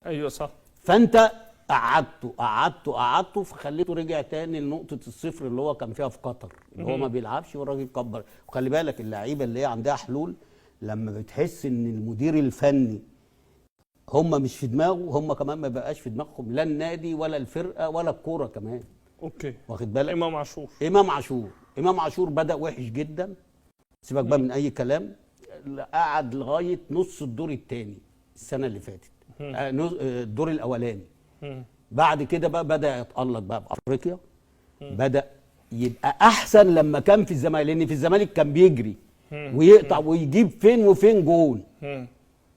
ايوه صح. فانت قعدته فخليته رجع تاني لنقطه الصفر اللي هو كان فيها في قطر، اللي هو ما بيلعبش والراجل كبر. وخلي بالك اللعيبه اللي هي عندها حلول لما بتحس ان المدير الفني هم مش في دماغه، هم كمان ما بقاش في دماغهم لا النادي ولا الفرقه ولا الكوره كمان. اوكي. واخد بالك؟ امام عاشور بدا وحش جدا، سيبك بقى من اي كلام. قعد لغايه نص الدور الثاني السنه اللي فاتت، الدور الاولاني. بعد كده بقى بدا يتالق بقى بافريقيا، بدا يبقى احسن لما كان في الزمالك، لان في الزمالك كان بيجري ويقطع ويجيب فين وفين جون.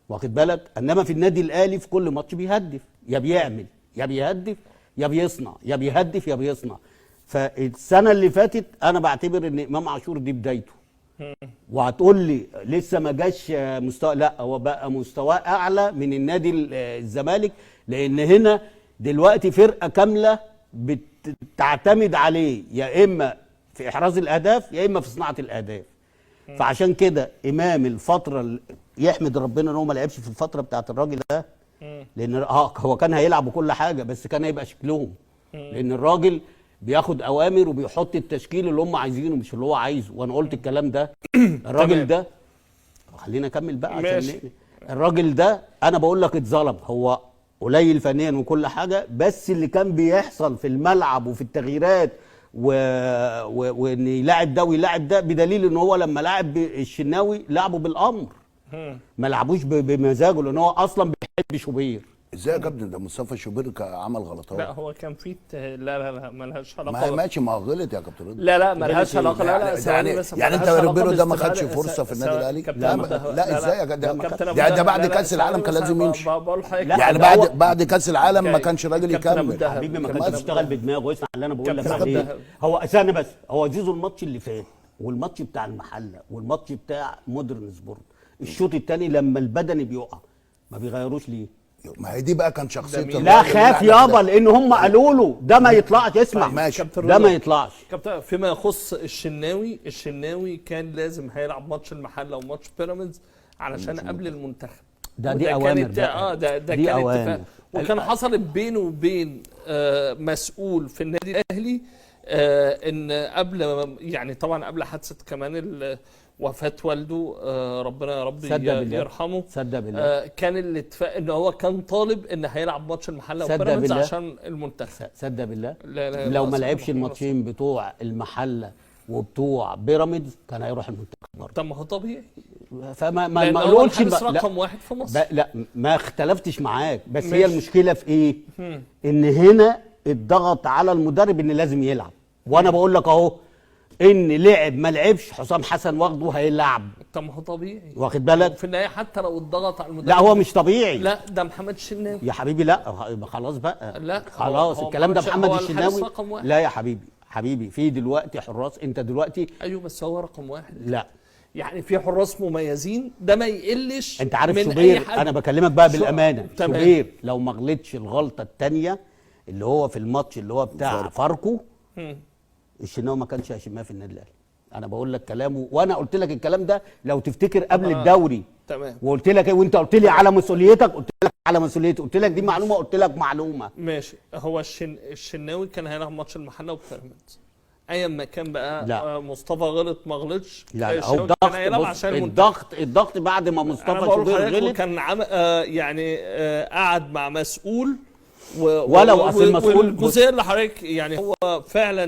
واخد بالك؟ انما في النادي الاهلي في كل ماتش بيهدف، يا بيعمل يا بيهدف يا بيصنع، يا بيهدف يا بيصنع. فالسنه اللي فاتت انا بعتبر ان امام عاشور دي بدايته. وهتقول لي لسه ما جاش مستوى، لا هو بقى مستواه اعلى من النادي الزمالك، لان هنا دلوقتي فرقه كامله بتعتمد عليه، يا اما في احراز الاهداف يا اما في صناعه الاهداف. فعشان كده امام الفتره يحمد ربنا ان هو ما لعبش في الفتره بتاعت الراجل ده، لان هو كان هيلعب بكل حاجه بس كان هيبقى شكلهم، لان الراجل بياخد اوامر وبيحط التشكيل اللي هم عايزينه مش اللي هو عايزه. وانا قلت الكلام ده. الراجل ده خلينا اكمل بقى عشان الراجل ده انا بقول لك اتظلم، هو قليل فنيا وكل حاجه، بس اللي كان بيحصل في الملعب وفي التغييرات وان يلاعب ده ويلاعب ده، بدليل ان هو لما لاعب الشناوي لعبه بالامر، ما لعبوش بمزاجه، لان هو اصلا بيحب شوبير. ازاي يا كابتن؟ ده مصطفى شوبير عمل غلطات. لا هو كان في لا مالهاش علاقه. ما ماشي، ما هو غلط يا كابتن رضا. لا مالهاش علاقه. يعني انت روبيرو ده ما خدش فرصه في النادي الاهلي؟ لا ازاي يا كابتن؟ ده بعد كاس العالم كان لازم يمشي. يعني بعد كاس العالم ما كانش راجل يكمل. حبيبي ما كانش بيشتغل بدماغه. اسمع اللي انا بقول لك عليه. هو استنى بس، هو زيزو الماتش اللي فات والماتش بتاع المحله والماتش بتاع مودرن سبورت، الشوط الثاني لما البدني بيقع ما بيغيروش ليه؟ ما هي دي بقى كان شخصيته. لا خاف يابا، لان هم قالوا له ده ما يطلعش. اسمع ماشي، ده ما يطلعش. كابتن فيما يخص الشناوي كان لازم هيلعب ماتش المحله وماتش بيراميدز علشان قبل المنتخب. دي اوامر بقى. ده كان اتفاق، وكان حصلت بينه وبين مسؤول في النادي الاهلي ان قبل، يعني طبعا قبل حادثه كمان وفاة والده، ربنا يا رب يرحمه. صدق بالله. كان الاتفاق ان هو كان طالب ان هيلعب ماتش المحله وبيراميدز عشان المنتخب. صدق بالله. لا لو ما لعبش الماتشين بتوع المحله وبتوع بيراميدز كان هيروح المنتخب برضه. طب ما هو طبيعي. فما قالولش رقم واحد في مصر. لا ما اختلفتش معاك، بس هي المشكله في ايه؟ ان هنا الضغط على المدرب ان لازم يلعب. وانا بقول لك اهو ان لعب ما لعبش حسام حسن واخده هيلعب. طب ما هو طبيعي. واخد بالك؟ في النهايه حتى لو اتضغط على المدرب. لا هو مش طبيعي. لا ده محمد الشناوي يا حبيبي. لا خلاص بقى. لا خلاص هو الكلام ده محمد الشناوي. لا يا حبيبي في دلوقتي حراس. انت دلوقتي ايوه بس هو رقم واحد. لا يعني في حراس مميزين، ده ما يقلش. انت عارف شوبير، انا بكلمك بقى بالامانه. شوبير لو ما غلطش الغلطه الثانيه اللي هو في الماتش اللي هو بتاع فاركو، الشناوي ما كانش هيشمها في النادي الاهلي. انا بقول لك كلامه، وانا قلت لك الكلام ده لو تفتكر قبل الدوري. تمام. وقلت لك وانت قلت لي على مسؤوليتك، قلت لك على مسؤوليتي، قلت لك دي معلومه، قلت لك معلومه. ماشي. هو الشناوي كان هيلعب ماتش المحله وبيراميدز ايا ما كان بقى. لا. مصطفى غلط ما غلطش. لا هو الضغط بعد ما مصطفى شوبير غلط كان يعني قعد مع مسؤول ولو اصل المسؤول والجزئيه اللي حضرتك يعني هو فعلا